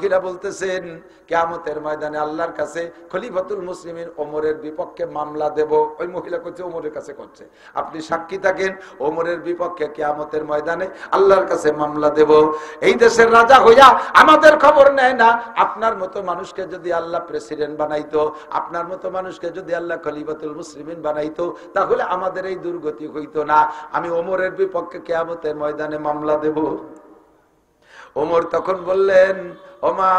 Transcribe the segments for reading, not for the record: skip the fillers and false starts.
মহিলা বলতেছেন কিয়ামতের ময়দানে আল্লাহর কাছে খলিফাতুল মুসলিমিন ওমরের বিপক্ষে মামলা দেব। ওই মহিলা করছে ওমরের কাছে করছে, আপনি সাক্ষী থাকেন ওমরের বিপক্ষে কিয়ামতের ময়দানে আল্লাহর কাছে মামলা দেব। এই দেশের রাজা হইয়া আমাদের খবর নেয় না। আপনার মতো মানুষকে যদি আল্লাহ প্রেসিডেন্ট বানাইতো, আপনার মতো মানুষকে যদি আল্লাহ খলিফাতুল মুসলিমিন বানাইতো, তাহলে আমাদের এই দুর্গতি হইতো না। আমি ওমরের বিপক্ষে কিয়ামতের ময়দানে মামলা দেব। ওমর তখন বললেন, ওমা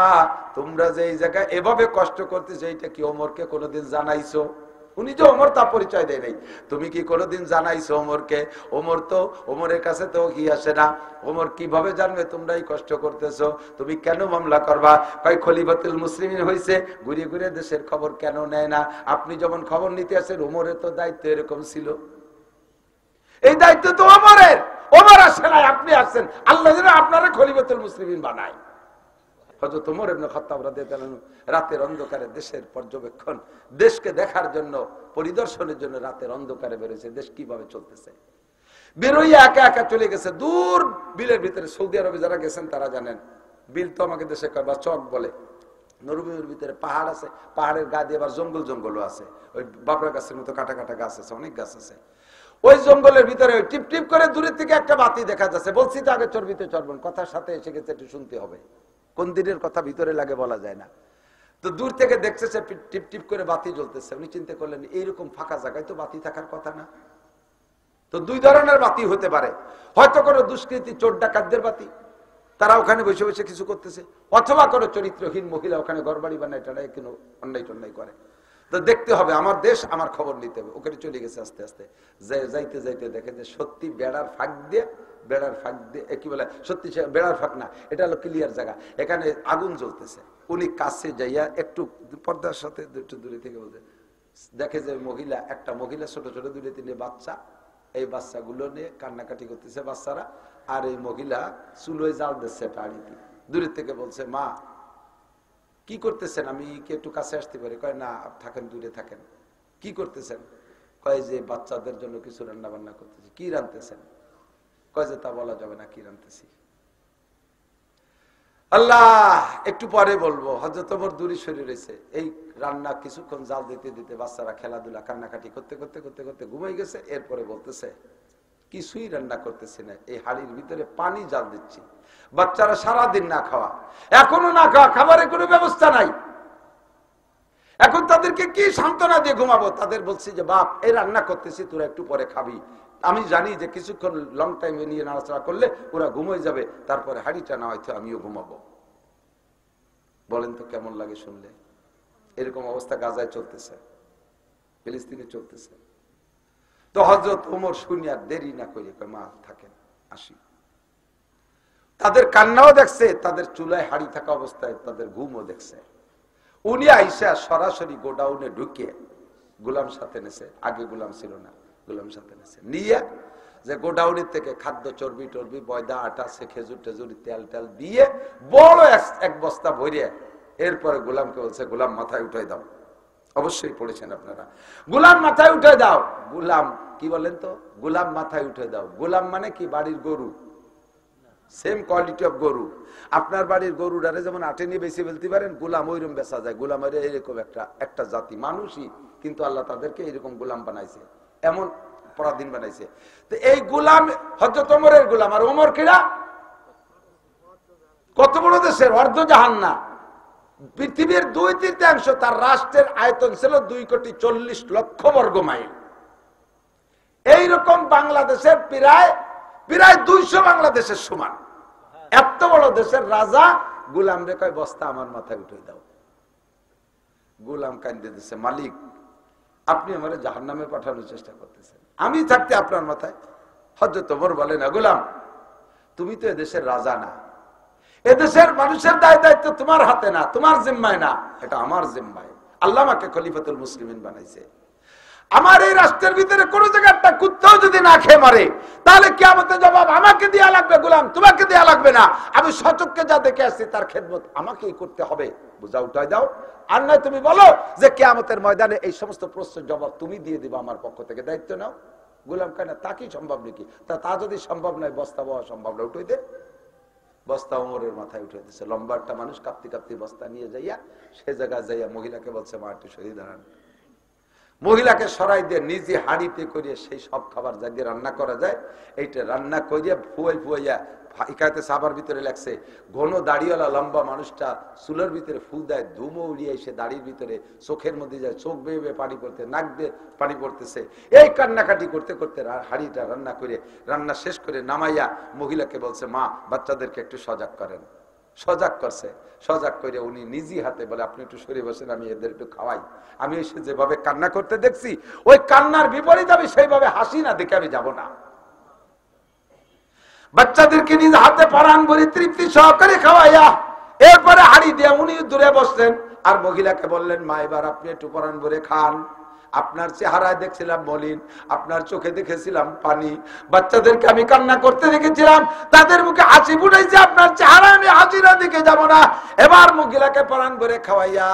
তোমরা যে এই জায়গায় এভাবে কষ্ট করতেছো, এইটা কি ওমরকে কোনোদিন জানাইছো? উনি যে ওমর তা পরিচয় দেয় নাই, তুমি কি কোনোদিন জানাইছো ওমরকে? ওমরের কাছে তো কি আসে না, ওমর কিভাবে জানবে তোমরা এই কষ্ট করতেছো? তুমি কেন মামলা করবা? কয় খলিফাতুল মুসলিমিন হইছে, ঘুরে ঘুরে দেশের খবর কেন নেয় না? আপনি যখন খবর নিতে আসেন, ওমরের তো দায়িত্ব এরকম ছিল, এই দায়িত্ব তো ওমরের। ওমর আসে নাই, আপনি আসছেন, আল্লাহ যেন আপনারা খলিফাতুল মুসলিমিন বানায়। হযরত ওমর ইবনে খাত্তাব রাদিয়াল্লাহু আনহু রাতের অন্ধকারে দেশের পর্যবেক্ষণ, দেশকে দেখার জন্য, পরিদর্শনের জন্য রাতের অন্ধকারে বেরোছে, দেশ কিভাবে চলতেছে। বেরোইয়া একা একা চলে গেছে দূর বিলের ভিতরে। সৌদি আরবে যারা গেছেন তারা জানেন, বিল তো আমাকে দেশে কয় বা চক বলে। মরুভূমির ভিতরে পাহাড় আছে, পাহাড়ের গা দিয়ে আবার জঙ্গলও আছে, ওই বাবরা গাছের মতো কাটা কাটা গাছ আছে, অনেক গাছ আছে। ওই জঙ্গলের ভিতরে টিপ টিপ করে দূরের থেকে একটা বাতি দেখা যাচ্ছে। বলছি তো আগে চর্বিতে চর্বণ, কথার সাথে এসে গেছে, একটু শুনতে হবে, কোন দিনের কথা ভিতরে লাগে বলা যায় না। তো দূর থেকে দেখছে টিপ টিপ করে বাতি জ্বলতেছে। উনি চিন্তা করলেন এইরকম ফাঁকা জায়গায় তো বাতি থাকার কথা না। তো দুই ধরনের বাতি হতে পারে, হয়তো কোনো দুষ্কৃতী চোর ডাকাতদের বাতি, তারা ওখানে বসে বসে কিছু করতেছে, অথবা কোনো চরিত্রহীন মহিলা ওখানে ঘরবাড়ি বানায় টানায় কোনো অন্যায় টন্যায় করে। তো দেখতে হবে, আমার দেশ, আমার খবর নিতে হবে। ওখানে চলে গেছে আস্তে আস্তে, যাইতে যাইতে দেখে যে সত্যি বেড়ার ফাঁক দিয়ে কি বলে, সত্যি বেড়ার ফাঁক না, এটা হলো ক্লিয়ার জায়গা, এখানে আগুন জ্বলতেছে। উনি কাছে যাইয়া একটু পর্দার সাথে একটু দূরে থেকে বলতে দেখে যে একটা মহিলা ছোট ছোট 2-3 বাচ্চা, এই বাচ্চাগুলো নিয়ে কান্নাকাটি করতেছে বাচ্চারা, আর এই মহিলা চুলোয় জাল দিচ্ছে টাড়িতে। দূরের থেকে বলছে, মা কি করতেছেন, আমি কি একটু কাছে আসতে পারি? কয় না, থাকেন, দূরে থাকেন। কি করতেছেন? কয় যে বাচ্চাদের জন্য কিছু রান্না বান্না করতেছি। কি রান্নতেছেন? কয় যে তা বলা যাবে না, কি রান্নতেছি। আল্লাহ, একটু পরে বলবো। হযরত ওমর দূরে সরে রয়েছে। এই রান্না কিছুক্ষণ জাল দিতে দিতে বাচ্চারা খেলাধুলা কান্নাকাটি করতে করতে করতে করতে ঘুমাই গেছে। এরপরে বলতেছে, কিছুই রান্না করতেছি না, এই হাড়ির ভিতরে পানি জাল দিচ্ছি। বাচ্চারা সারাদিন না খাওয়া, এখনো না খাওয়া, খাবারের কোনো ব্যবস্থা নাই। এখন তাদেরকে কি সান্ত্বনা দিয়ে ঘুমাবো? তাদের বলছি যে বাপ, এই রান্না করতেছি, তোরা একটু পরে খাবি। আমি জানি যে কিছুক্ষণ লং টাইম নিয়ে নাড়াচাড়া করলে ওরা ঘুমিয়ে যাবে, তারপরে হাড়িটা না হয়তো আমিও ঘুমাবো। বলেন তো কেমন লাগে শুনলে? এরকম অবস্থা গাজায় চলতেছে, ফিলিস্তিনে চলতেছে। তো হযরত ওমর শুনিয়া দেরি না করে মা থাকেন, আসি। তাদের কান্নাও দেখছে, তাদের চুলায় হাড়ি থাকা অবস্থায় তাদের ঘুমও দেখছে। উনি আইসা সরাসরি গোডাউনে ঢুকে গোলাম সাথে নেছে, আগে গোলাম ছিল না, গোলাম সাথে নেছে, নিয়ে যে গোডাউনের থেকে খাদ্য, চর্বি টর্বি, ময়দা, আটা, খেজুর টেজুর, তেল টেল দিয়ে বড় এক বস্তা ভরিয়ে এরপরে গোলামকে বলছে, গোলাম মাথায় উঠাই দাও। অবশ্যই পড়েছেন আপনারা, গোলাম মাথায় উঠে দাও। গোলাম কি বলেন তো? গোলাম মাথায় উঠে দাও। গোলাম মানে কি? বাড়ির গরু, সেম কোয়ালিটি অফ গরু। আপনার বাড়ির গরুটারে যেমন আটে নিয়ে বেশি ফেলতে পারেন, গোলাম ওইরকম বেচা যায়। গোলামের এরকম একটা জাতি, মানুষই, কিন্তু আল্লাহ তাদেরকে এরকম গোলাম বানাইছে, এমন পরাধীন বানাইছে। তো এই গোলাম হযরত ওমরের গোলাম। আর ওমর কিরা কত বড় দেশের অর্ধ জাহান না, পৃথিবীর 2/3 তার রাষ্ট্রের আয়তন ছিল 2,40,00,000 বর্গ মাইল। এইরকম বাংলাদেশের প্রায় 200 বাংলাদেশের সমান। এত বড় দেশের রাজা গোলাম রে কয়, বস্তা আমার মাথায় উঠে দাও। গোলাম কান্দে দিছে, মালিক আপনি আমার জাহান্নামে পাঠানোর চেষ্টা করতেছেন, আমি থাকতে আপনার মাথায়? হযরত ওমর বলে, না গোলাম, তুমি তো এদেশের রাজা না, এদেশের মানুষের দায়িত্ব তোমার হাতে না, তোমার জিম্মায় না, এটা আমার জিম্মায়। আল্লাহ আমাকে খলিফাতুল মুসলিমিন বানাইছে। আমার এই রাষ্ট্রের ভিতরে কোন জায়গায় একটা কুত্তাও যদি না খেয়ে মারে, তাহলে কিয়ামতের জবাব আমাকে দেয়া লাগবে গোলাম, তোমাকে দেয়া লাগবে না। আমি সচক্ষে যা দেখে আসছি তার খেদমত আমাকেই করতে হবে। বুঝা উঠাই দাও। আর নয় তুমি বলো যে কিয়ামতের ময়দানে এই সমস্ত প্রশ্নের জবাব তুমি দিয়ে দিবা, আমার পক্ষ থেকে দায়িত্ব নাও। গোলাম কেন, তা কি সম্ভব নাকি? তা যদি সম্ভব নয়, বস্তা বওয়া সম্ভব না, উঠে দে। বস্তা ওমরের মাথায় উঠে দিচ্ছে। লম্বা একটা মানুষ কাঁপতে কাঁপতে বস্তা নিয়ে যাইয়া সে জায়গায় যাইয়া মহিলাকে বলছে, মা একটু সরিয়ে দাঁড়ান। মহিলাকে সরাই দিয়ে নিজে হাঁড়িতে করিয়ে সেই সব খাবার যা দিয়ে রান্না করা যায় এইটা রান্না করিয়া ফুয়াইয়া এখানে সাবার ভিতরে লাগছে ঘন দাড়িওয়ালা লম্বা মানুষটা চুলের ভিতরে ফু দেয়, ধুমো উড়িয়ে এসে দাড়ির ভিতরে চোখের মধ্যে যায়, চোখ বেয়ে বেয়ে পানি পড়তে, নাক দিয়ে পানি পড়তেছে। এই কান্নাকাটি করতে করতে হাঁড়িটা রান্না করে রান্না শেষ করে নামাইয়া মহিলাকে বলছে, মা বাচ্চাদেরকে একটু সজাগ করেন। সজাগ করছে, সজাগ করে উনি নিজে হাতে বলে, আপনি একটু সরে বসেন, আমি এদের একটু খাওয়াই। আমি এসে যেভাবে কান্না করতে দেখছি ওই কান্নার বিপরীত আমি সেইভাবে হাসি না দেখে আমি যাব না। বাচ্চাদেরকে নিজ হাতে পরাণ ভরে তৃপ্তি সহকারে খাওয়াইয়া এরপরে হাড়ি দিয়ে উনি দূরে বসলেন আর মহিলাকে বললেন, মা এবার আপনি একটু পরাণ ভরে খান। আপনার চেহারায় দেখছিলাম মলিন, আপনার চোখে দেখেছিলাম পানি, বাচ্চাদেরকে আমি কান্না করতে দেখেছিলাম, তাদের মুখে হাসি ফুটাইছে, আপনার চেহারা আমি হাসিরা দিকে যাব না। এবার মহিলাকে পরাণ ভরে খাওয়াইয়া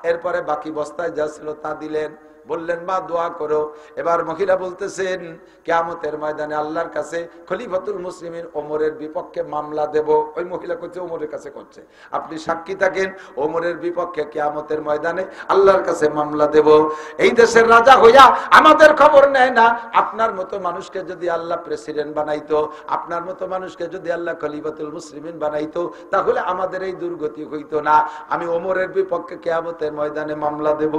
এরপরে বাকি বস্তায় যা ছিল তা দিলেন, বললেন, মা দোয়া করো। এবার মহিলা বলতেছেন, কিয়ামতের ময়দানে আল্লাহর কাছে খলিফাতুল মুসলিমিন ওমরের বিপক্ষে মামলা দেব। ওই মহিলা করছে ওমরের কাছে করছে, আপনি সাক্ষী থাকেন ওমরের বিপক্ষে কিয়ামতের ময়দানে আল্লাহর কাছে মামলা দেব। এই দেশের রাজা হইয়া আমাদের খবর নেয় না। আপনার মতো মানুষকে যদি আল্লাহ প্রেসিডেন্ট বানাইতো, আপনার মতো মানুষকে যদি আল্লাহ খলিফাতুল মুসলিমিন বানাইতো, তাহলে আমাদের এই দুর্গতি হইতো না। আমি ওমরের বিপক্ষে কিয়ামতের ময়দানে মামলা দেব।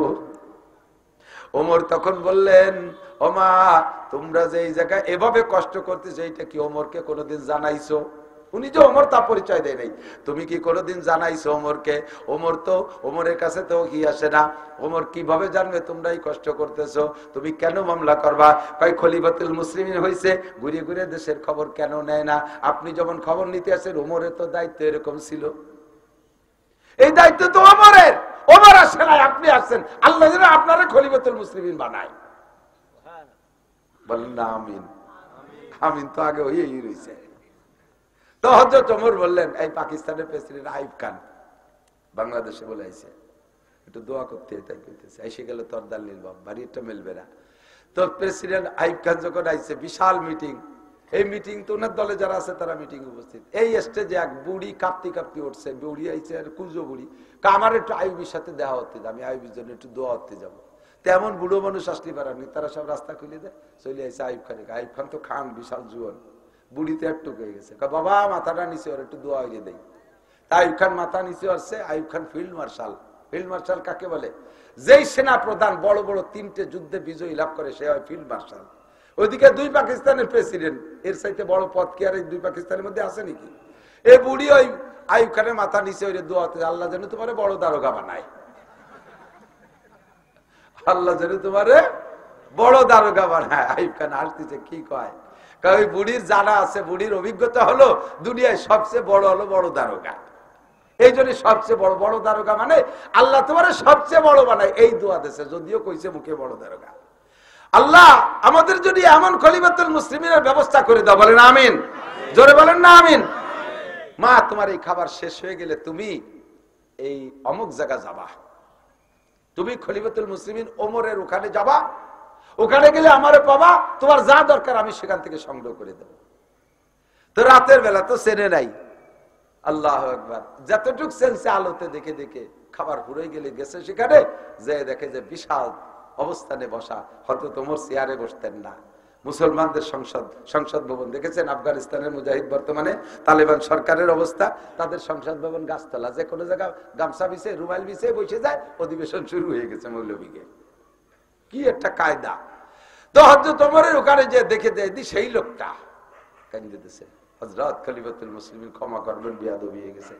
ওমর তখন বললেন, ওমা তোমরা যে এই জায়গায় এভাবে কষ্ট করতেছো, এইটা কি ওমরকে কোনোদিন জানাইছো? উনি যে ওমর তা পরিচয় দেয় নাই, তুমি কি কোনোদিন জানাইছো ওমরকে? ওমরের কাছে তো কি আসে না, ওমর কিভাবে জানবে তোমরা এই কষ্ট করতেছো? তুমি কেন মামলা করবা? কয় খলিফাতুল মুসলিমিন হইছে, ঘুরে ঘুরে দেশের খবর কেন নেয় না? আপনি যখন খবর নিতে আসেন ওমরের তো দায়িত্ব এরকম ছিল, এই দায়িত্ব তো ওমরের। ওমর আসে নাই, আপনি আসছেন, আল্লাহ যেন আপনারা খলিফাতুল মুসলিমিন বানায়। বলেন না আমিন। আমিন তো আগে হয়েই রয়েছে। তো হযরত ওমর বললেন, এই পাকিস্তানের প্রেসিডেন্ট আইয়ুব খান বাংলাদেশে বলে আইছে, একটু দোয়া করতে, তাই করতেছে। এসে গেল তরদার নীল বাপ, বাড়িটা মেলবে না। তো প্রেসিডেন্ট আইয়ুব খান যখন আইছে, বিশাল মিটিং, এই মিটিং তো ওনার দলে যারা আছে তারা মিটিং উপস্থিত। এই স্টেজে এক বুড়ি কাঁপতে কাঁপতে উঠছে, বুড়ি আইছে আর কুজো বুড়ি, আমার একটু আইয়ুবের সাথে দেখা হতে, আমি আইয়ুবের জন্য একটু দোয়া হতে যাবো। তেমন বুড়ো মানুষ আসতে পারেনি, তারা সব রাস্তা খুলে দেয়, চলে আসে আইয়ুব খানে। আইয়ুব খান তো খান, বিশাল জুয়ান, বুড়িতে একটু হয়ে গেছে, বাবা মাথাটা নিচে ওর একটু দোয়া হইলে দেয়। তা আইয়ুব খান মাথা নিচে আসছে। Ayub Khan field marshal. Field marshal কাকে বলে? যেই সেনা প্রধান বড় বড় 3টে যুদ্ধে বিজয়ী লাভ করে সে হয় ফিল্ড মার্শাল। ওইদিকে 2 পাকিস্তানের প্রেসিডেন্ট, এর চাইতে বড় পদ কি আর এই 2 পাকিস্তানের মধ্যে আছে নাকি? এই বুড়ি ওই আইয়ুব খানের মাথা নিচে ওই দোয়াতে, আল্লাহ যেন তোমার বড় দারোগা বানায়, আল্লাহ যেন তোমার বড় দারোগা বানায়। আইয়ুব খান আসতেছে, কি কয়? ওই বুড়ির জানা আছে, বুড়ির অভিজ্ঞতা হলো দুনিয়ায় সবচেয়ে বড় হলো বড় দারোগা। এই জন্য সবচেয়ে বড় বড় দারোগা মানে আল্লাহ তোমার সবচেয়ে বড় বানায়, এই দোয়া দেশে, যদিও কইছে মুখে বড় দারোগা। আল্লাহ আমাদের যদি এমন খলিফাতুল মুসলিমিনের ব্যবস্থা করে দাও, বলেন আমিন। জোরে বলেন না আমিন। মা তোমার এই খাবার শেষ হয়ে গেলে তুমি এই অমুক জায়গা যাবা, তুমি খলিফাতুল মুসলিমিন ওমরের ওখানে যাবা, ওখানে গেলে আমারে পাবা, তোমার যা দরকার আমি সেখান থেকে সংগ্রহ করে দেব। তো রাতের বেলা তো চেনে নাই, আল্লাহ আকবার, যতটুক সেন্সে আলোতে দেখে দেখে খাবার পুরোই গেলে গেছে সেখানে, যে দেখে যে বিশাল অবস্থানে বসা, হয়তো তোমার চেয়ারে বসতেন না। মুসলমানদের সংসদ ভবন দেখেছেন? আফগানিস্তানের মুজাহিদ বর্তমানে তালেবান সরকারের অবস্থা, তাদের সংসদ ভবন গাছতলা, যে কোনো জায়গা গামছা বিছে রুমাল বিছে বসে যায়, অধিবেশন শুরু হয়ে গেছে মৌলবীকে। কি একটা কায়দা! তো হযরত ওমরের ওখানে যে দেখে দেয় সেই লোকটা কাঁদিয়ে দিতেছে, হযরত খলিফাতুল মুসলিমিন ক্ষমা করবেন, বেয়াদবি হয়ে গেছে,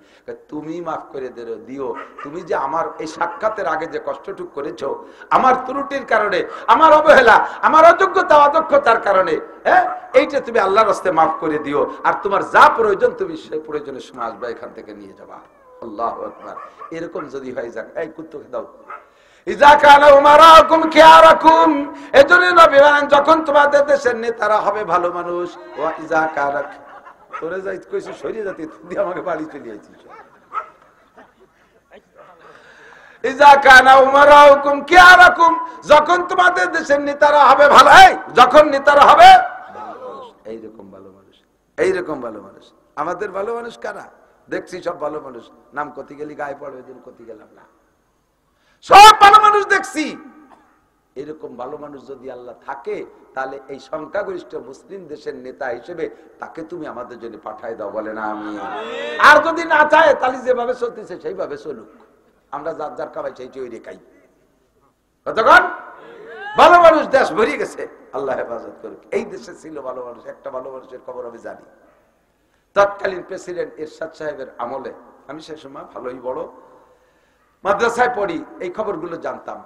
তুমি মাফ করে দিও, তুমি যে আমার এই সাক্ষাতের আগে যে কষ্টটুক করেছো, আমার ত্রুটির কারণে, আমার অবহেলা, আমার অযোগ্যতা অদক্ষতার কারণে, হ্যাঁ, এইটা তুমি আল্লাহর রাস্তায় মাফ করে দিও। আর তোমার যা প্রয়োজন তুমি সেই প্রয়োজনের সময় আসবা, এখান থেকে নিয়ে যাবা। আল্লাহু আকবার। এরকম যদি হয়ে যাক, এই কুত্তুকে দাও, যখন তোমাদের দেশের নেতারা হবে ভালো মানুষ, তোরে যাই কইছি সরিয়ে যাতে তুই আমাকে বাড়ি চলে আইছিস। যখন তোমাদের দেশের নেতারা হবে ভালো, যখন নেতারা হবে এইরকম ভালো মানুষ, এইরকম ভালো মানুষ। আমাদের ভালো মানুষ কারা? দেখছি সব ভালো মানুষ, নাম কতি গেলি গায়ে পড়ে, ওই দিন কতি গেলাম না, সব ভালো মানুষ দেখছি। এরকম ভালো মানুষ যদি আল্লাহ থাকে, তাহলে এই সংখ্যাগরিষ্ঠ মুসলিম দেশের নেতা হিসেবে তাকে তুমি আমাদের জন্য পাঠাই দাও, বলে না আমি। আর যদি না চায়, তাহলে যেভাবে চলতেছে সেইভাবে চলুক, আমরা যার যার খাবাই সেই চৈরে খাই। কতক্ষণ ভালো মানুষ দেশ ভরিয়ে গেছে, আল্লাহ হেফাজত করুক। এই দেশে ছিল ভালো মানুষ, একটা ভালো মানুষের খবর আমি জানি। তৎকালীন প্রেসিডেন্ট এরশাদ সাহেবের আমলে, আমি সে সময় ভালোই বড় মাদ্রাসায় পড়ি, এই খবরগুলো জানতাম।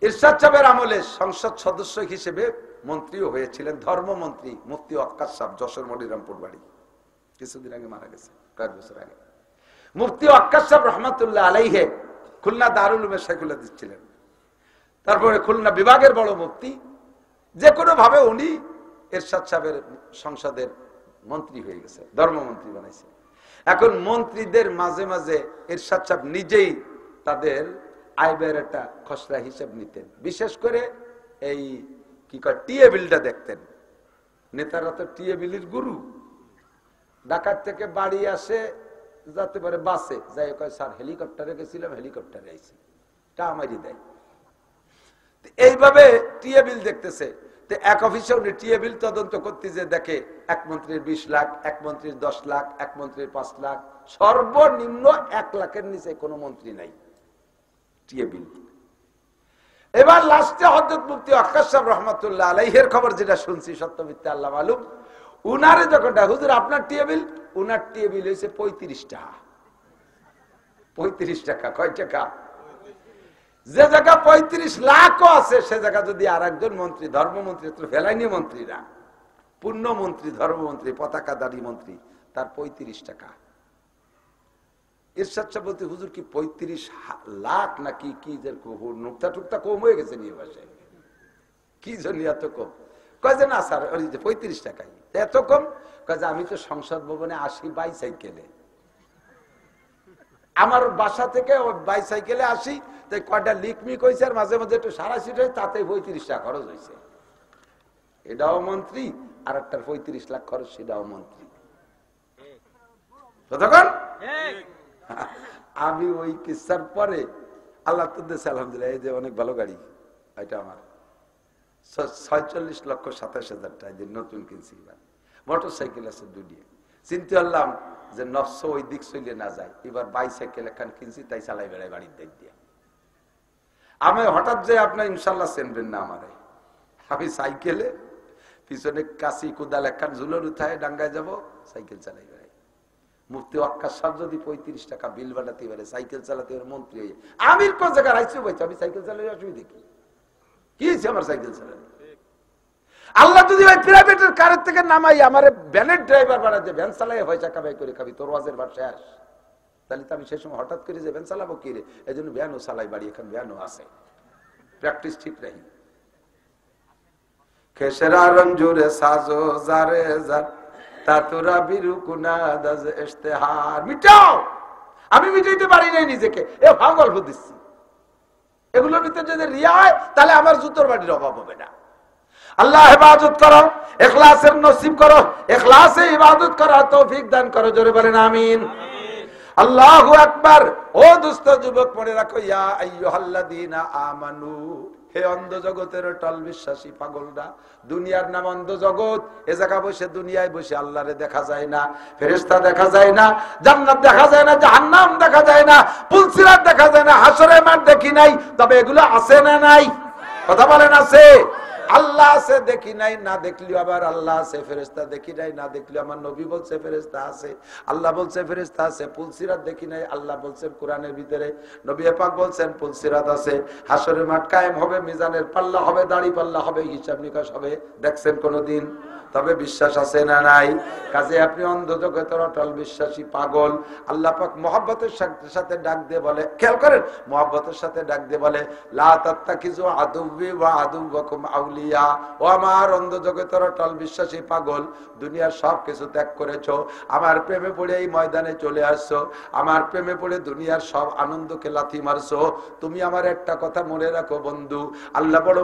এরশাদ সাহেবের আমলে সংসদ সদস্য হিসেবে মন্ত্রীও হয়েছিলেন ধর্মমন্ত্রী মুফতি ওয়াক্কাস সাহেব, যশোর মনিরামপুর বাড়ি, কিছুদিন আগে মারা গেছে, কয়েক বছর আগে। মুফতি ওয়াক্কাস সাহেব রহমাতুল্লাহ আলাইহে খুলনা দারুল উলুমে শাইখুল হাদিস ছিলেন। তারপরে খুলনা বিভাগের বড় মুফতি, যে কোনো ভাবে উনি এরশাদ সাহেবের সংসদের মন্ত্রী হয়ে গেছে, ধর্মমন্ত্রী বানাইছে। এখন মন্ত্রীদের মাঝে মাঝে এরশাদ সাহেব নিজেই তাদের আয় ব্যয়ের একটা খসড়া হিসেব নিতেন, বিশেষ করে এই কি কয় টিএ বিলটা দেখতেন। নেতারা তো টিএ বিলের গুরু, ঢাকার থেকে বাড়ি আসে যাতে পারে বাসে যাই, কয় স্যার হেলিকপ্টারে গেছিলাম, হেলিকপ্টারে আইছি, টা আমারই দেয়। এইভাবে টিএ বিল দেখতেছে। এক অফিসে উনি টিএ বিল তদন্ত করতে যে দেখে এক মন্ত্রীর 20 লাখ, এক মন্ত্রীর 10 লাখ, এক মন্ত্রীর 5 লাখ, সর্বনিম্ন 1 লাখের নিচে কোনো মন্ত্রী নাই টিএ বিল। এবার লাস্টে হযরত মুফতি ওয়াক্কাস সাহেব রহমাতুল্লাহ আলাইহির খবর যেটা শুনছি, সত্য মিথ্যা আল্লাহ মালুম, উনারে যখন হুজুর আপনার টিএ বিল, উনার টিএ বিল হয়েছে 35 টাকা। 35 টাকা কয় টাকা? যে জায়গা 35 লাখও আছে, সে জায়গা যদি আর একজন মন্ত্রী, ধর্মমন্ত্রী, ফেলাইনি মন্ত্রীরা, পূর্ণ মন্ত্রী, ধর্মমন্ত্রী, পতাকাধারী মন্ত্রী, তার 35 টাকা। এরশাদ সাহেব বলতে, হুজুর কি 35 লাখ নাকি কি, নুকতা টুকতা কম হয়ে গেছে নিয়ে বাসায়, কি জন্য এত কম? কয় যে না স্যার, 35 টাকাই এত কম। কয় যে আমি তো সংসদ ভবনে আসি বাইসাইকেলে, আমার বাসা থেকে ওই বাইসাইকেলে আসি, তাই কয়টা লিকমিক হয়েছে, আর মাঝে মাঝে একটু সারা সিট হয়, তাতে 35 টাকা খরচ হয়েছে। এটাও মন্ত্রী, আর একটার 35 লাখ খরচ, সেটাও মন্ত্রী। ততক্ষণ আমি ওই কিসার পরে আল্লাহ তো দেশে আলহামদুলিল্লাহ, এই যে অনেক ভালো গাড়ি, এটা আমার 46,27,000 টাকা দিয়ে নতুন কিনছি। মোটর সাইকেল আছে 2টি। চিন্তা করলাম যে নফস ওই দিক চলে না যায়, এবার বাইসাইকেল একখান কিনছি, তাই চালাই বেড়াই বাড়ির দিক দিয়ে। আমি হঠাৎ যে আপনার ইনশাল্লাহ চেনবেন না আমারে, আমি সাইকেলে পিছনে কাশি কোদাল একখান ঝুলোর উঠায় ডাঙ্গায় যাব, সাইকেল চালাই বেড়াই। মুফতি ওয়াক্কাস সাহেব যদি 35 টাকা বিল বানাতে পারে, সাইকেল চালাতে পারে মন্ত্রী হয়ে, আমি কোন জায়গায় রাইছি বলছি, আমি সাইকেল চালাই অসুবিধা কি হয়েছে আমার সাইকেল চালানো? আল্লাহ যদি ওই প্রাইভেটের কারের থেকে নামাই আমার ভ্যানের ড্রাইভার বানাতে, ভ্যান চালাই পয়সা কামাই করে খাবি, তোর ওয়াজের বার শেষ, তাহলে তো আমি সেই সময় হঠাৎ করে যে ভ্যান চালাবো কি রে, এই জন্য ভ্যানও চালাই বাড়ি, এখন ভ্যানও আছে, প্র্যাকটিস ঠিক রাখি। খেসেরা রঞ্জুরে সাজো জারে জার তাতুরা বিরুকুনা দাজ ইশতেহার, মিটাও। আমি মিটাইতে পারি নাই নিজেকে, এ পাগল বুঝছি। এগুলোর ভিতরে যদি রিয়া হয়, তাহলে আমার জুতোর বাড়ির অভাব হবে না। আল্লাহ ইবাদত করো, ইখলাসের নসিব করো, ইখলাসে ইবাদত করার তৌফিক দান করো, জোরে বলেন আমিন। আল্লাহু আকবার। ও দুস্থ যুবক, মনে রাখো, ইয়া আইয়ুহাল্লাযীনা আমানু, হে অন্ধ জগতের টল বিশ্বাসী পাগলরা, দুনিয়ার নাম অন্ধ জগৎ। এ জায়গা বসে দুনিয়ায় বসে আল্লাহরে দেখা যায় না, ফেরেশতা দেখা যায় না, জান্নাত দেখা যায় না, জাহান্নাম দেখা যায় না, পুলসিরাত দেখা যায় না, হাসরের মাঠ দেখি নাই, তবে এগুলো আছে না নাই? কথা বলেন আছে? আল্লাহ আছে, দেখি নাই, না দেখলিও আবার আল্লাহ আছে। ফেরেশতা দেখি নাই, না দেখলিও আমার নবী বলছে ফেরেশতা আছে, আল্লাহ বলছে ফেরেশতা আছে। পুলসিরাত দেখি নাই, আল্লাহ বলছেন কোরআনের ভিতরে, নবী পাক বলছেন পুলসিরাত আছে। হাসরের মাঠ কায়েম হবে, মিজানের পাল্লা হবে, দাড়ি পাল্লা হবে, হিসাব নিকাশ হবে, দেখছেন কোনদিন? তবে বিশ্বাস আছে না নাই? কাজে আপনি অন্ধ জগতের অটল বিশ্বাসী পাগল। আল্লাহ পাক মহব্বতের সাথে ডাক দিয়ে বলে, খেয়াল করেন, মহব্বতের সাথে ডাক দিয়ে বলে, লা তাত্তাকিজু আদুব্বি ওয়া আদুব্বাকুম আউলিয়া। ও আমার অন্ধ জগতের অটল বিশ্বাসী পাগল, দুনিয়ার সব কিছু ত্যাগ করেছো, আমার প্রেমে পড়ে এই ময়দানে চলে আসছো, আমার প্রেমে পড়ে দুনিয়ার সব আনন্দকে লাথি মারছো। তুমি আমার একটা কথা মনে রাখো বন্ধু, আল্লাহ বড়,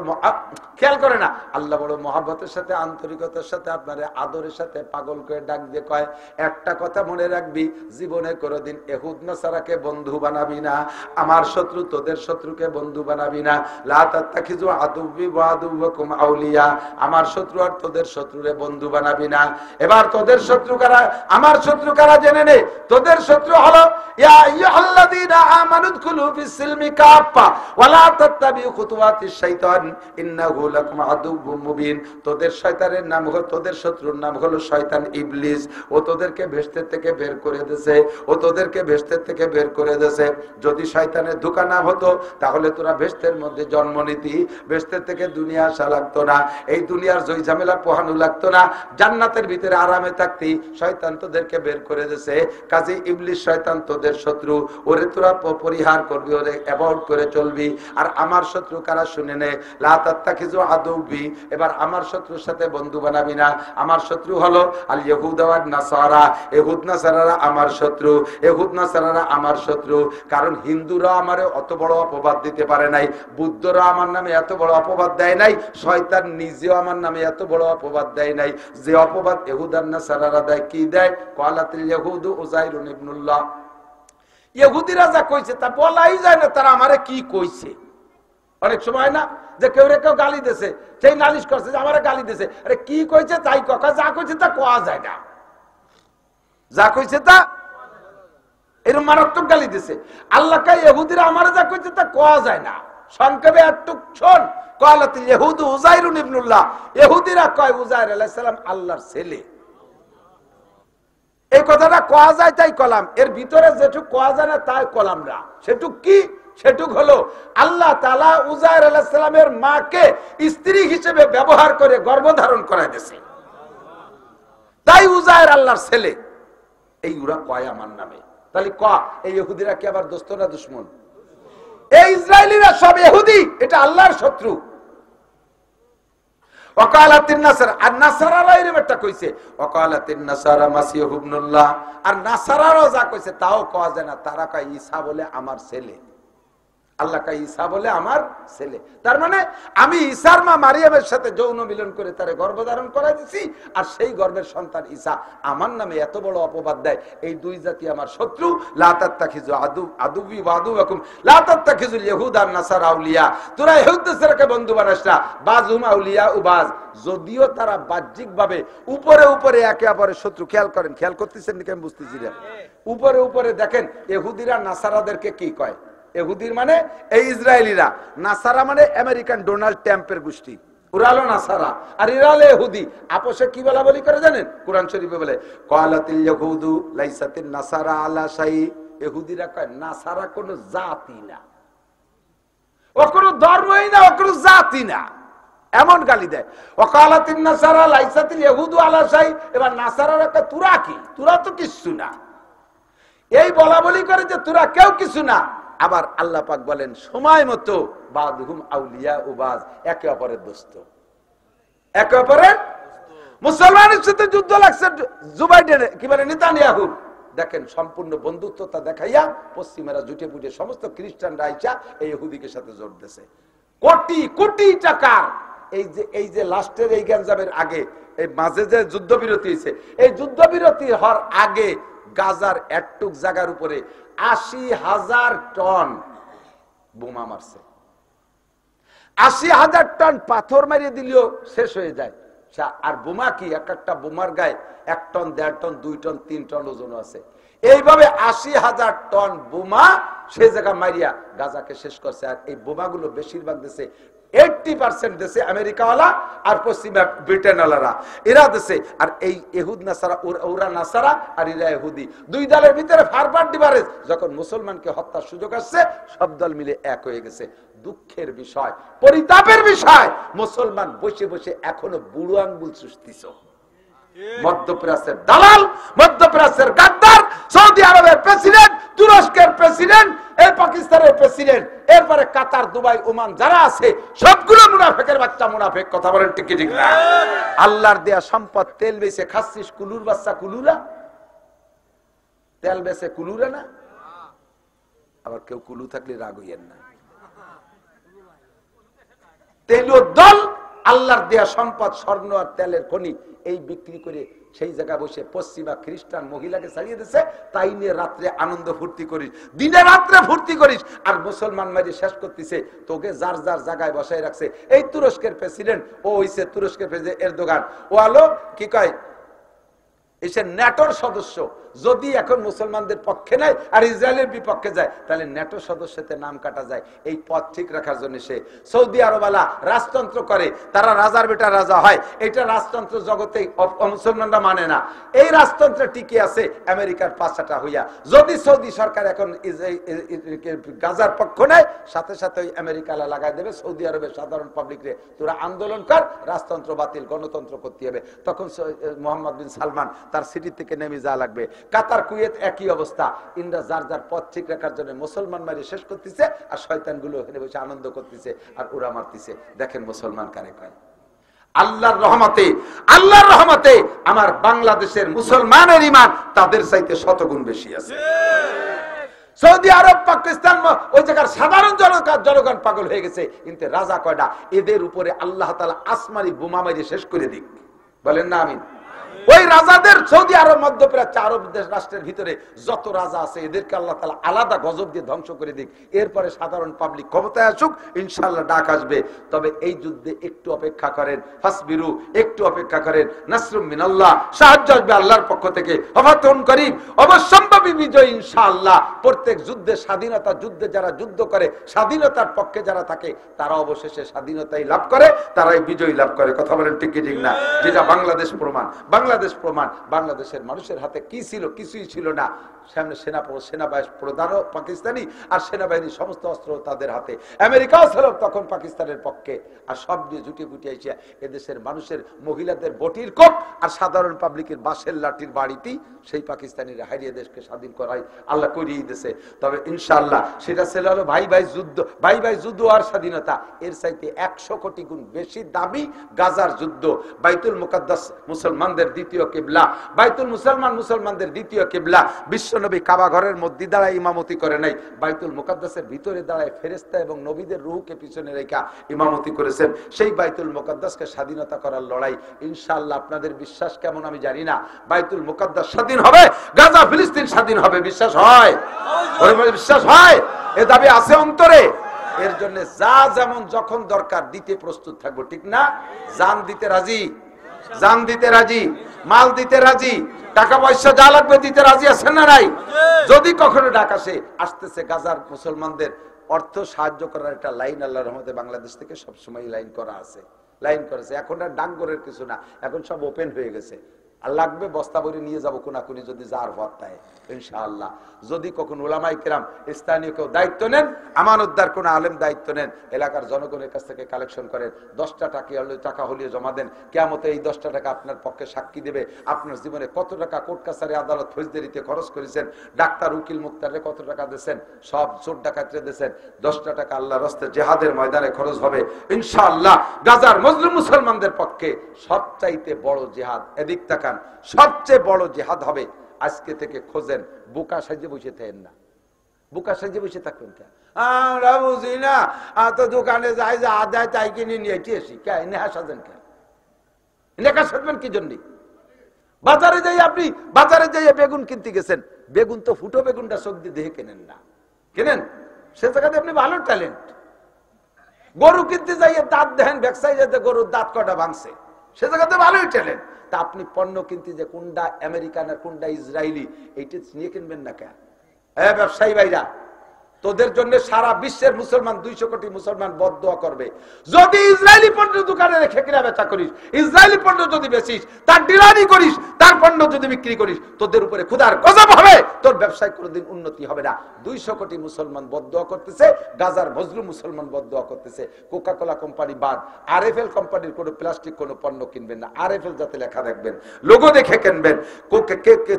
খেয়াল করে না, আল্লাহ বড় মহব্বতের সাথে, আন্তরিকতার সাথে আপনারে আদরের সাথে পাগল করে ডাক দিয়ে কয়, একটা কথা মনে রাখবি, জীবনে কোনোদিন ইহুদ নাসারাকে বন্ধু বানাবি না, আমার শত্রু তোদের শত্রুকে বন্ধু বানাবি না। লা তাত্তাখিযু আদুব্বি ওয়া আদুওয়াকুম আউলিয়া, আমার শত্রু আর তোদের শত্রুরে বন্ধু বানাবি না। এবার তোদের শত্রু কারা, আমার শত্রু কারা জেনে নে। তোদের শত্রু হলো ইয়া আইয়ুহাল্লাযীনা আমানু দুখুলু ফিস-সিলমি কাফা ওয়া লা তাত্তাবিউ খুতুওয়াতিশ শাইতান ইন্নাহু লাকুম আদুউম মুবিন। তোদের শয়তানের নাম হলো, তোদের শত্রুর নাম হলো শয়তান ইবলিস। ও তোদেরকে বেহেশত থেকে বের করে দিয়েছে, ও তোদেরকে বেহেশত থেকে বের করে দিয়েছে। যদি শয়তানের ধোঁকা না হতো তাহলে তোরা বেহেশতের মধ্যে জন্ম নিতি, বেহেশত থেকে দুনিয়া আসা লাগতো না, এই দুনিয়ার জয় ঝামেলা পোহানো লাগতো না, জান্নাতের ভিতরে আরামে থাকতি। শয়তান তোদেরকে বের করে দিয়েছে, কাজে ইবলিস শয়তান তোদের শত্রু, ওরে তোরা পরিহার করবি, ওরে অ্যাভয়েড করে চলবি। আর আমার শত্রু কারা শুনে নে, লা তাত্তাখিযু আদুব্বি, এবার আমার শত্রুর সাথে বন্ধু বানাবি না। আমার শত্রু হলো আল ইহুদ ওয়ান নাসারা, ইহুদ নাসারারা আমার শত্রু, ইহুদ নাসারারা আমার শত্রু। কারণ হিন্দুরা আমারে অত বড় অপবাদ দিতে পারে নাই, বুদ্ধরা আমার নামে এত বড় অপবাদ দেয় নাই, শয়তান নিজেও আমার নামে এত বড় অপবাদ দেয় নাই। যে অপবাদ ইহুদ আর নাসারারা দেয়, কি দেয়? ক্বালাতিল ইহুদু উযাইরুন ইবনুল্লাহ। ইহুদিরা যা কইছে তা বলাই যায় না, তারা আমারে কি কইছে। অনেক সময় না যে কেউ কেউ গালি দিয়েছে, সেই নালিশ করছে যে আমারে গালি দিয়েছে, আরে কি কইছে তাই কথা, যা কইছে তা কোয়া যায় না, যা কইছে তা এরকম মারাত্মক গালি দিয়েছে। আল্লাহ কয় ইহুদিরা আমারে যা কইছে তা কোয়া যায় না। সংক্ষেপে একটু শোন, ক্বালাতিল ইহুদু উযাইরুন ইবনুল্লাহ, ইহুদিরা কয় উযাইর আলাইহিস সালাম আল্লাহর ছেলে। এই কথাটা কোয়া যায় তাই কলাম, এর ভিতরে যেটুক কোয়া যায় না তাই কলাম না। সেটুক কি? সেটুক হলো আল্লাহ তাআলা উযাইর আলাইহিস সালামের মাকে স্ত্রী হিসেবে ব্যবহার করে গর্ভধারণ করায় দিয়েছে, তাই উযাইর আল্লাহর ছেলে। এই ওরা কয় আমার নামে, তাহলে এই ইহুদিরা কি আবার দোস্ত না দুশমন? এই ইসরায়েলিরা সব ইহুদি, এটা আল্লাহর শত্রু। ওয়াকালাতিন নাসারা, আর নাসারারা এরকম একটা কইছে, ওয়াকালাতিন নাসারা মাসিহ ইবনুল্লাহ, আর নাসারারাও যা কইছে তাও কওয়া যায় না। তারা কয় ঈসা বলে আমার ছেলে, আল্লাহ কয় ঈসা বলে আমার ছেলে। তার মানে আমি ঈসার মা মারিয়ামের সাথে যৌন মিলন করে তারে গর্ভধারণ করাই দিছি, আর সেই গর্ভের সন্তান ঈসা আমার নামে এত বড় অপবাদ দেয়। এই দুই জাতি আমার শত্রু। লা তাত্তাখিযু আদুব্বি ওয়া আদুওয়াকুম লা তাত্তাখিযুল ইহুদা ওয়ান নাসারা আউলিয়া, তোরা ইহুদ নাসারাকে বন্ধু বানাস না, বাযুম আউলিয়া ও বাজ, যদিও তারা বাহ্যিকভাবে উপরে উপরে একে অপরের শত্রু। খেয়াল করেন, খেয়াল করতেছেন নাকি আমি বুঝতেছি না। উপরে উপরে দেখেন ইহুদিরা নাসারাদেরকে কি কয়? ইহুদির মানে এই ইসরায়েলিরা, নাসারা মানে আমেরিকান ডোনাল্ড ট্রাম্পের গোষ্ঠী, ওরা হলো নাসারা, আর এরা হলো ইহুদি। আপোষে কি বলা বলি করে জানেন? কোরআন শরীফে বলে ক্বালাতিল ইয়াহুদু লাইসাতিন নাসারা আলা শাই, ইহুদিরা কয় নাসারা কোনো জাতি না, ও কোনো ধর্মই না, ও কোনো জাতি না, এমন গালি দেয়। ওয়াকালাতিন নাসারা লাইসাতিল ইয়াহুদু আলা শাই, এবার নাসারারা কয় তোরা কি, তোরা তো কিছু না, এই বলা বলি করে যে তোরা কেউ কিছু না। আবার আল্লাহ পাক বলেন সময় মতো বাদহুম আউলিয়া ও বাজ, একে অপরের দোস্ত, একে অপরের। মুসলমানের সাথে যুদ্ধ লাগছে জুবাইডের, কি বলে নেতানিয়াহু, দেখেন সম্পূর্ণ বন্ধুত্বতা দেখাইয়া পশ্চিমেরা জুটে পুটে সমস্ত খ্রিস্টানরা আইসা এই ইহুদিকে সাথে জোর দিয়েছে। কোটি কোটি টাকার এই যে লাস্টের এই গ্যাঞ্জামের আগে, এই মাঝে যে যুদ্ধবিরতি হয়েছে, এই যুদ্ধবিরতি হওয়ার আগে গাজার একটুক জায়গার উপরে ৮০,০০০ টন বোমা মারছে। ৮০,০০০ টন পাথর মারিয়ে দিলেও শেষ হয়ে যায়। আর বোমা কি, এক একটা বোমার গায়ে ১ টন, ১.৫ টন, ২ টন, ৩ টন ওজন আছে। এইভাবে ৮০,০০০ টন বোমা সেই জায়গা মারিয়া গাজাকে শেষ করছে। আর এই বোমাগুলো বেশিরভাগ দেশে 80% দেশে আমেরিকাওয়ালা আর পশ্চিমা ব্রিটেনওয়ালারা, এরা দেশে। আর এই ইহুদ নাসারা, ওরা নাসারা আর এরা ইহুদি, দুই দলের ভিতরে ফারবার ডিফারেন্স। যখন মুসলমানকে হত্যার সুযোগ আসছে সব দল মিলে এক হয়ে গেছে। দুঃখের বিষয়, পরিতাপের বিষয়, মুসলমান বসে বসে এখনো বুড়ো আঙ্গুল চুষতিছ। মধ্যপ্রাচ্যের দালাল, মধ্যপ্রাচ্যের গাদ্দার, সৌদি আরবের প্রেসিডেন্ট, তুরস্কের প্রেসিডেন্ট, এই পাকিস্তানের প্রেসিডেন্ট, এরপরে কাতার, দুবাই, ওমান যারা আছে সবগুলো মুনাফিকের বাচ্চা। মুনাফিক, কথা বলেন ঠিক ঠিক না? আল্লাহর দেয়া সম্পদ, তেল বেচে খাচ্ছিস, কুলুর বাচ্চা কুলুরা, তেল বেচে কুলুরা না। আবার কেউ কুলু থাকলে রাগ হইয়েন না, তেল দল আল্লাহর দেয়া সম্পদ, স্বর্ণ আর তেলের খনি, এই বিক্রি করে সেই জায়গায় বসে পশ্চিমা খ্রিস্টান মহিলাকে ছাড়িয়ে দিচ্ছে, তাই নিয়ে রাত্রে আনন্দ ফুর্তি করিস, দিনে রাত্রে ফুর্তি করিস, আর মুসলমান মাঝে শেষ করতেছে। তোকে যার যার জায়গায় বসায় রাখছে। এই তুরস্কের প্রেসিডেন্ট, ও হইছে তুরস্কের প্রেসিডেন্ট এরদোগান, ও আলো কি কয়, এসে ন্যাটোর সদস্য। যদি এখন মুসলমানদের পক্ষে নাই আর ইসরায়েলের বিপক্ষে যায়, তাহলে ন্যাটো সদস্যতে নাম কাটা যায়। এই পথ ঠিক রাখার জন্য সে সৌদি আরবালা রাজতন্ত্র করে, তারা রাজার বেটা রাজা হয়। এটা রাজতন্ত্র জগতে মুসলমানরা মানে না। এই রাজতন্ত্রে টিকে আছে আমেরিকার পাশাটা হইয়া। যদি সৌদি সরকার এখন গাজার পক্ষ নেয়, সাথে সাথে ওই আমেরিকা লাগাই দেবে সৌদি আরবের সাধারণ পাবলিকরে, তোরা আন্দোলন কর, রাজতন্ত্র বাতিল, গণতন্ত্র করতে হবে। তখন মোহাম্মদ বিন সালমান তার সিটি থেকে নেমে যাওয়া লাগবে। কাতার, কুয়েত একই অবস্থা। ইন্দ্রা যার যার পথ ঠিক রাখার জন্য মুসলমান মারি শেষ করতেছে, আর শয়তান গুলো এখানে বসে আনন্দ করতেছে আর উড়া মারতেছে। দেখেন মুসলমান কারে কয়। আল্লাহর রহমতে, আল্লাহর রহমতে আমার বাংলাদেশের মুসলমানের ঈমান তাদের চাইতে শতগুণ বেশি আছে। সৌদি আরব, পাকিস্তান, ওই জায়গার সাধারণ জনগণ পাগল হয়ে গেছে, কিন্তু রাজা কয়টা, এদের উপরে আল্লাহ তাআলা আসমানি বোমা মেরে শেষ করে দিক। বলেন না আমিন। ওই রাজাদের, সৌদি আরব, মধ্যপ্রাচ্য, আরব দেশ রাষ্ট্রের ভিতরে যত রাজা আছে, এদেরকে আল্লাহ তাআলা আলাদা গজব দিয়ে ধ্বংস করে দিক। এরপরে সাধারণ পাবলিক ক্ষমতায় আসুক, ইনশাআল্লাহ ডাক আসবে। তবে এই যুদ্ধে একটু অপেক্ষা করেন, ফাসবিরু, একটু অপেক্ষা করেন, নাসরুম মিনাল্লাহ, সাহায্য আসবে আল্লাহর পক্ষ থেকে, ফাতহুন করিম, অবশ্যম্ভাবী বিজয় ইনশাআল্লাহ। প্রত্যেক যুদ্ধে, স্বাধীনতা যুদ্ধে যারা যুদ্ধ করে, স্বাধীনতার পক্ষে যারা থাকে, তারা অবশেষে স্বাধীনতাই লাভ করে, তারাই বিজয় লাভ করে। কথা বলেন ঠিক কি ঠিক না? যেটা বাংলাদেশ প্রমাণ। বাংলাদেশ প্রমাণ। বাংলাদেশের মানুষের হাতে কি ছিল? কিছুই ছিল না। সামনে সেনাবাহিনী প্রধানও পাকিস্তানি, আর সেনাবাহিনীর সমস্ত অস্ত্র তাদের হাতে। আমেরিকাও ছিল তখন পাকিস্তানের পক্ষে, আর সব দিয়ে জুটি ফুটি এসে এদেশের মানুষের, মহিলাদের বটির কোপ আর সাধারণ পাবলিকের বাঁশের লাঠির বাড়িতেই সেই পাকিস্তানিরা হারিয়ে দেশকে স্বাধীন করাই আল্লাহ করিয়ে দিয়েছে। তবে ইনশাআল্লাহ সেটা ছিল হলো ভাই ভাই যুদ্ধ, ভাই ভাই যুদ্ধ আর স্বাধীনতা। এর চাইতে 100 কোটি গুণ বেশি দাবি গাজার যুদ্ধ। বাইতুল মুকাদ্দাস মুসলমানদের দ্বিতীয় কিবলা, বাইতুল মুসলমানদের দ্বিতীয় কিবলা। বিশ্বনবী কাবা ঘরের মধ্যে দাঁড়ায় ইমামতি করে নাই, বাইতুল মুকাদ্দাসের ভিতরে দাঁড়ায় ফেরেশতা এবং নবীদের রূহকে পিছনে রেখা ইমামতি করেছেন। সেই বাইতুল মুকাদ্দাসকে স্বাধীনতা করার লড়াই। ইনশাআল্লাহ আপনাদের বিশ্বাস কেমন আমি জানি না, বাইতুল মুকাদ্দাস স্বাধীন হবে, গাজা ফিলিস্তিন স্বাধীন হবে। বিশ্বাস হয়? বিশ্বাস হয়? এ দাবি আছে অন্তরে। এর জন্য যা যেমন যখন দরকার দিতে প্রস্তুত থাকবো, ঠিক না? জান দিতে রাজি, জান দিতে রাজি, মাল দিতে রাজি, টাকা পয়সা যা লাগবে দিতে রাজি আছেন না নাই? যদি কখনো ডাক আসে, আসতেছে গাজার মুসলমানদের অর্থ সাহায্য করার একটা লাইন আল্লাহর রহমতে বাংলাদেশ থেকে সবসময় লাইন করা আছে, লাইন করেছে। এখন আর ডাকঘরের কিছু না, এখন সব ওপেন হয়ে গেছে। আর লাগবে বস্তা ভরে নিয়ে যাবো কোনাকুনি, যদি যার ভত্তায় ইনশাআল্লাহ। যদি কখন উলামায়ে কেরাম, স্থানীয় কেউ দায়িত্ব নেন, আমানতদার কোন আলেম দায়িত্ব নেন, এলাকার জনগণের কাছ থেকে কালেকশন করেন, 10টা টাকা হলিয়ে জমা দেন। কিয়ামতে এই 10টা টাকা আপনার পক্ষে সাক্ষী দেবে আপনার জীবনে কত টাকা কোর্ট কাছারি আদালত ফৌজদারিতে খরচ করেছেন, ডাক্তার উকিল মুক্তারে কত টাকা দিয়েছেন, সব চোর ডাকাতরে দিয়েছেন। 10টা টাকা আল্লাহর রাস্তায় জিহাদের ময়দানে খরচ হবে ইনশাআল্লাহ। গাজার মুসলিম মুসলমানদের পক্ষে সবচাইতে বড় জিহাদ, এদিক তাকান, সবচেয়ে বড় জিহাদ হবে। আজকে থেকে খোঁজেন, বুকা সাজে বসে থাকেন না, বুকা সাজে বসে থাকবেন কেন? আমরা বুঝি না, তো দোকানে যাই যে আদায় তাই কিনে নিয়ে এসি, কে নেহা সাজেন কেন? নেহা সাজবেন কি জন্য? বাজারে যাই, আপনি বাজারে যাই বেগুন কিনতে গেছেন, বেগুন তো ফুটো বেগুনটা চোখ দিয়ে দেখে কেনেন না, কেনেন? সে জায়গাতে আপনি ভালো ট্যালেন্ট। গরু কিনতে যাইয়ে দাঁত দেখেন, ব্যবসায়ী যাতে গরুর দাঁত কটা ভাঙছে, সে জায়গাতে ভালোই ট্যালেন্ট। তা আপনি পণ্য কিনতে যে কোনটা আমেরিকান আর কোনটা ইসরায়েলি, এইটা নিয়ে কিনবেন না কেন? হ্যাঁ ব্যবসায়ী ভাইরা, তোদের জন্য সারা বিশ্বের মুসলমান, 200 কোটি মুসলমান বদদোয়া করবে। যদি ইসরায়েলি পণ্য দোকানে রেখে কিনা বেচা করিস, ইসরায়েলি পণ্য যদি বেচিস, তার ডিলারি করিস, তার পণ্য যদি বিক্রি করিস, তোদের উপরে খোদার গজব হবে, তোর ব্যবসায় কোনোদিন উন্নতি হবে না। 200 কোটি মুসলমান বদদোয়া করতেছে, গাজার মজলুম মুসলমান বদদোয়া করতেছে। কোকা কোলা কোম্পানি বাদ, আরএফএল কোম্পানির কোনো প্লাস্টিক কোনো পণ্য কিনবেন না। আরএফএল যাতে লেখা দেখবেন, লোগো দেখে কিনবেন।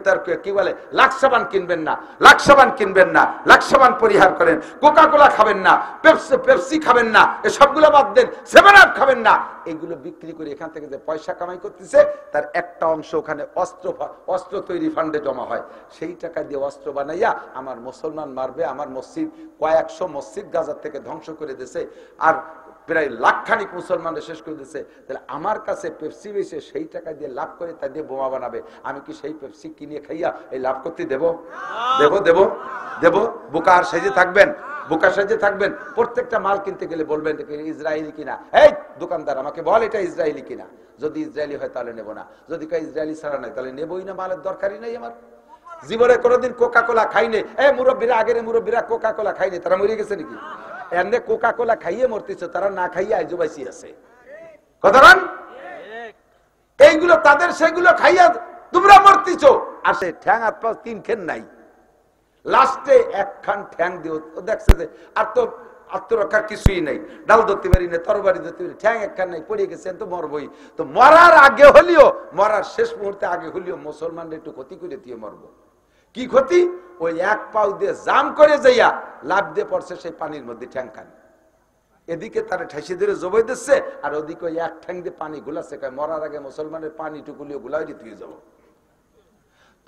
তার কি বলে, লাক্সাবান কিনবেন না, লাক্সাবান কিনবেন না, লাক্সাবান পরিহার করেন। কোকা কোলা খাবেন না, পেপসি খাবেন না, এসবগুলো বাদ দেন। 7 আপ খাবেন না। এগুলো বিক্রি করে এখান থেকে যে পয়সা কামাই করতেছে, তার একটা অংশ ওখানে অস্ত্র তৈরি ফান্ডে জমা হয়। সেই টাকা দিয়ে অস্ত্র বানাইয়া আমার মুসলমান মারবে, আমার মসজিদ, কয়েকশো মসজিদ গাজার থেকে ধ্বংস করে দিয়েছে। আর প্রায় লাখখানিক মুসলমানদের শেষ করে দিচ্ছে, তাহলে আমার কাছে পেপসি বেশি সেই টাকা দিয়ে লাভ করে তা দিয়ে বোমা বানাবে, আমি কি সেই পেপসি কিনে খাইয়া এই লাভ করতে দেব? দেব দেব দেব? বোকার সেজে থাকবেন, বোকা সেজে থাকবেন। প্রত্যেকটা মাল কিনতে গেলে বলবেন ইসরায়েলি কিনা। এই দোকানদার আমাকে বল এটা ইসরায়েলি কিনা, যদি ইসরায়েলি হয় তাহলে নেবো না, যদি ইসরায়েলি ছাড়া নাই তাহলে নেবই না, মালের দরকারই নেই আমার। জীবনে কোনোদিন কোকা কোলা খাইনি, মুরব্বীরা আগের মুরব্বীরা কোকা কোলা খাইনি, তারা মরে গেছে নাকি? এমনি কোকা কোলা খাইয়ে মরতেছে, তারা না খাইয়ে আইজো বাইসি আছে। কথান এইগুলো তাদের, সেগুলো খাইয়া তোমরা মরতেছ। আর সে ঠ্যাং হাত পা তিন খেন নাই, লাস্টে একখান ঠ্যাং দিও, দেখছে যে আর তো আত্মরক্ষার কিছুই নেই, ডাল ধরতে পারি না, তরবারি ধরতে পারি, ঠ্যাং একখান নাই, পড়ে গেছে, তো মরবই। তো মরার আগে হলিও, মরার শেষ মুহূর্তে আগে হলিও মুসলমানদের একটু ক্ষতি করে দিয়ে মরবো। কি ক্ষতি? ওই এক পাও দিয়ে জাম করে যাইয়া লাভ দিয়ে পড়ছে সেই পানির মধ্যে ঠ্যাং খান, এদিকে তারা ঠাইসে ধরে জবাই দিচ্ছে, আর ওদিকে ওই এক ঠ্যাং দিয়ে পানি গুলাচ্ছে, মরার আগে মুসলমানের পানি টুকুলিও গুলাই দিয়ে যাবো।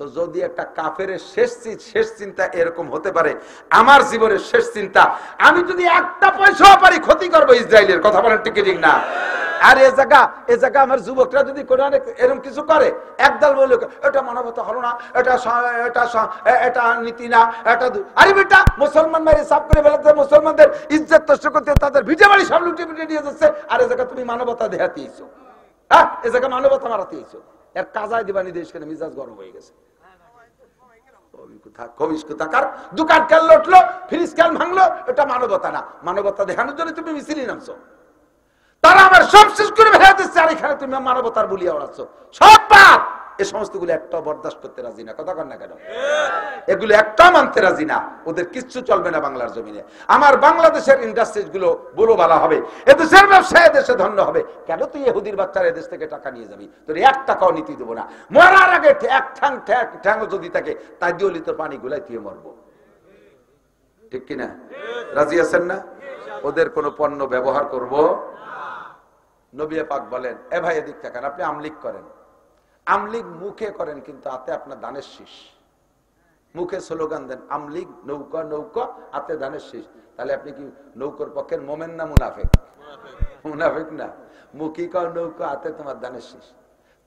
তো যদি একটা কাফের শেষ চিন্তা এরকম হতে পারে, আমার জীবনের শেষ চিন্তা, আমি যদি একটা পয়সাও পারি ক্ষতি করবো ইসরায়েলের। কথা বলেন ঠিক ঠিক না? আর এ জায়গা আমার যুবকরা যদি এরকম কিছু করে, একদল বলল এটা মানবতা হলো না, এটা নীতি না, এটা আরে বেটা মুসলমান মারি সাফ করে ফেলাতে, মুসলমানদের ইজ্জত নষ্ট করতে তাদের ভিজে বাড়ি সব লুটে ফুটে নিয়ে যাচ্ছে। আর এ জায়গা তুমি মানবতা দেখাতে ইছো, হ্যাঁ এ জায়গা মানবতা মারাতে ইছো, এর কাজায় দিবানি দেশ কেন মিজাজ গরম হয়ে গেছে। দোকান কেন লুটলো, ফ্রিজ কেন ভাঙলো, এটা মানবতা না। মানবতা দেখানোর জন্য তুমি মিছিলে নামছো, তারা আমার সব শেষ করে ফেলে দিচ্ছে, আর এখানে তুমি মানবতার বলিয়া ওড়াচ্ছ। সব পাপ, এই সমস্ত গুলো একটা বরদাস্ত করতে রাজি না। কথা কন না কেন? এগুলো একটা মানতে রাজি না, ওদের কিচ্ছু চলবে না বাংলার জমিনে। আমার বাংলাদেশের ইন্ডাস্ট্রিজ গুলো বলো বলা হবে, এদেশের ব্যবসায় দেশে ধন্য হবে। কেন তুই ইহুদির বাচ্চারা এদেশ থেকে টাকা নিয়ে যাবি? তোর এক টাকাও নীতি দেবো না, মরার আগে এক ঠ্যাং যদি থাকে তাই দিয়ে তোর পানি গুলাই তুই মরবো। ঠিক কিনা? রাজি আছেন না? ওদের কোনো পণ্য ব্যবহার করব। নবী পাক বলেন, এ ভাই এদিক থাকেন, আপনি আমলিক করেন, আমলিক মুখে করেন কিন্তু হাতে আপনার দানের শীষ। মুখে স্লোগান দেন আমলিক নৌকা নৌকা, হাতে দানের শীষ, তাহলে আপনি কি নৌকার পক্ষের মোমেন না মুনাফেক? মুনাফেক না। মুখী কর নৌকা, হাতে তোমার দানের শীষ।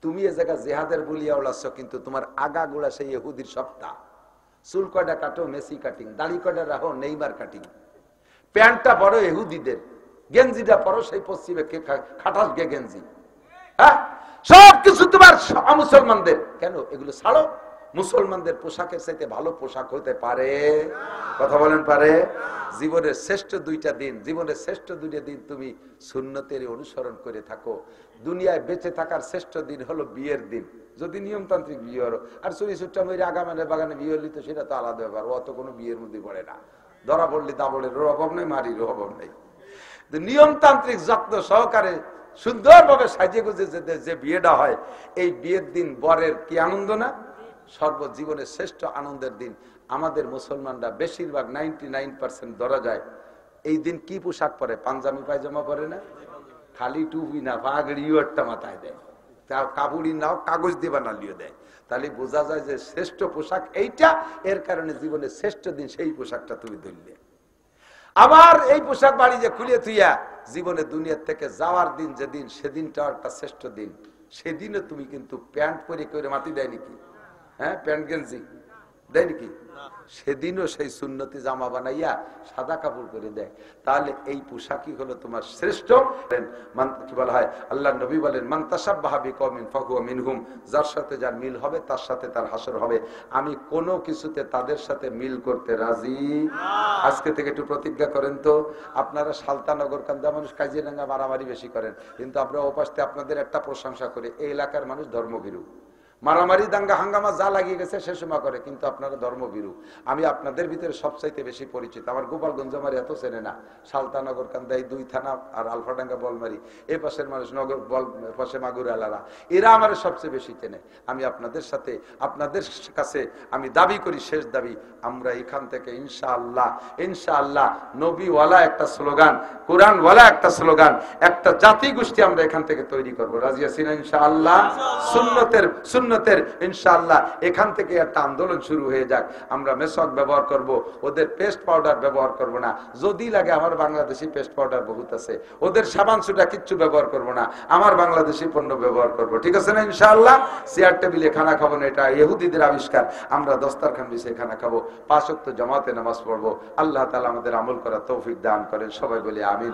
তুমি এ জায়গা জেহাদের বলিয়া ওলাচ্ছ, কিন্তু তোমার আগা গোড়া সেই ইহুদির সপ্তাহ। চুল কয়টা কাটো মেসি কাটিং, দাড়ি কয়টা রাখো নেইমার কাটিং, প্যান্টটা বড় ইহুদিদের, গেঞ্জিটা পরো সেই পশ্চিমে খাটাস গে গেঞ্জি, হ্যাঁ সবকিছু তোমার মুসলমানদের। কেন এগুলো ছাড়ো? মুসলমানদের পোশাকের চাইতে ভালো পোশাক হতে পারে? কথা বলেন পারে? জীবনের শ্রেষ্ঠ দুইটা দিন তুমি সুন্নতের অনুসরণ করে থাকো। দুনিয়ায় বেঁচে থাকার শ্রেষ্ঠ দিন হলো বিয়ের দিন, যদি নিয়মতান্ত্রিক বিয়ে হলো। আর চুরি চুট্টা মেরে আগামানের বাগানে বিয়ে হলি তো সেটা তো আলাদা ব্যাপার, অত কোনো বিয়ের মধ্যে পড়ে না। ধরা পড়লি দাবড়ের অভাব নেই, মারির অভাব নেই। নিয়মতান্ত্রিক যত্ন সহকারে সুন্দরভাবে সাজিয়ে গুজে যে বিয়েটা হয়, এই বিয়ের দিন বরের কি আনন্দ না? সর্বজীবনের শ্রেষ্ঠ আনন্দের দিন। আমাদের মুসলমানরা বেশিরভাগ 99% ধরা যায় এই দিন কি পোশাক পরে? পাঞ্জাবি পায়জামা পরে না, খালি টুপি না, পাগড়িও একটা মাথায় দেয়, কাপড়ি নাও কাগজ দিয়ে বানালিও দেয়। তাহলে বোঝা যায় যে শ্রেষ্ঠ পোশাক এইটা, এর কারণে জীবনের শ্রেষ্ঠ দিন সেই পোশাকটা তুমি ধরলে। আবার এই পোশাক বাড়ি যে খুলে থুইয়া জীবনে দুনিয়ার থেকে যাওয়ার দিন যেদিন, সেদিনটা একটা শ্রেষ্ঠ দিন। সেদিনে তুমি কিন্তু প্যান্ট পরে করে মাটি দেয় নাকি? হ্যাঁ প্যান্ট গেঞ্জি দেয় নাকি? সেদিনও সেই সুন্নতি জামা বানাইয়া সাদা কাপড় করে দেয়। তাহলে এই পোশাকই হলো তোমার শ্রেষ্ঠ। কি বলা হয়, আল্লাহ নবী বলেন মান তাশাব্বাহা বিকওমিন ফাহুয়া মিনহুম, যার সাথে যার মিল হবে তার সাথে তার হাসর হবে। আমি কোনো কিছুতে তাদের সাথে মিল করতে রাজি। আজকে থেকে একটু প্রতিজ্ঞা করেন তো। আপনারা সালতানগর কান্দা মানুষ কাজিরাঙ্গা মারামারি বেশি করেন, কিন্তু আমরা ওপাশে আপনাদের একটা প্রশংসা করে, এই এলাকার মানুষ ধর্মভীরু। মারামারি দাঙ্গা হাঙ্গামা যা লাগিয়ে গেছে সে সময় করে, কিন্তু আপনারা ধর্মভীরু। আমি আপনাদের ভিতরে সবচাইতে বেশি পরিচিত। আমার গোপালগঞ্জ আমার এত চেনে না, সালতানগর কান্দাই 2 থানা আর আলফাডাঙ্গা বলমারি, এই পাশের মানুষ নগর বল পাশে মাগুর আলারা, এরা আমার সবচেয়ে বেশি চেনে। আমি আপনাদের সাথে, আপনাদের কাছে আমি দাবি করি, শেষ দাবি, আমরা এখান থেকে ইনশাআল্লাহ নবীওয়ালা একটা স্লোগান, কোরআনওয়ালা একটা স্লোগান, একটা জাতি গোষ্ঠী আমরা এখান থেকে তৈরি করবো। রাজি আছি না ইনশাআল্লাহ? সুন্নতের সুন্নতের ইনশাআল্লাহ এখান থেকে একটা আন্দোলন শুরু হয়ে যাক। আমরা মেসওয়াক ব্যবহার করব, ওদের পেস্ট পাউডার ব্যবহার করব না। যদি লাগে আমার বাংলাদেশি পেস্ট পাউডার বহুত আছে, ওদের সাবান সুটা কিচ্ছু ব্যবহার করব না, আমার বাংলাদেশি পণ্য ব্যবহার করব। ঠিক আছে না ইনশাআল্লাহ? চেয়ার টেবিলে খানা খাবো না, এটা ইহুদিদের আবিষ্কার। আমরা দস্তারখান বিছিয়ে খানা খাবো, 5 ওয়াক্ত জামাতে নামাজ পড়বো। আল্লাহ তাআলা আমাদের আমল করার তৌফিক দান করেন। সবাই বলি আমিন।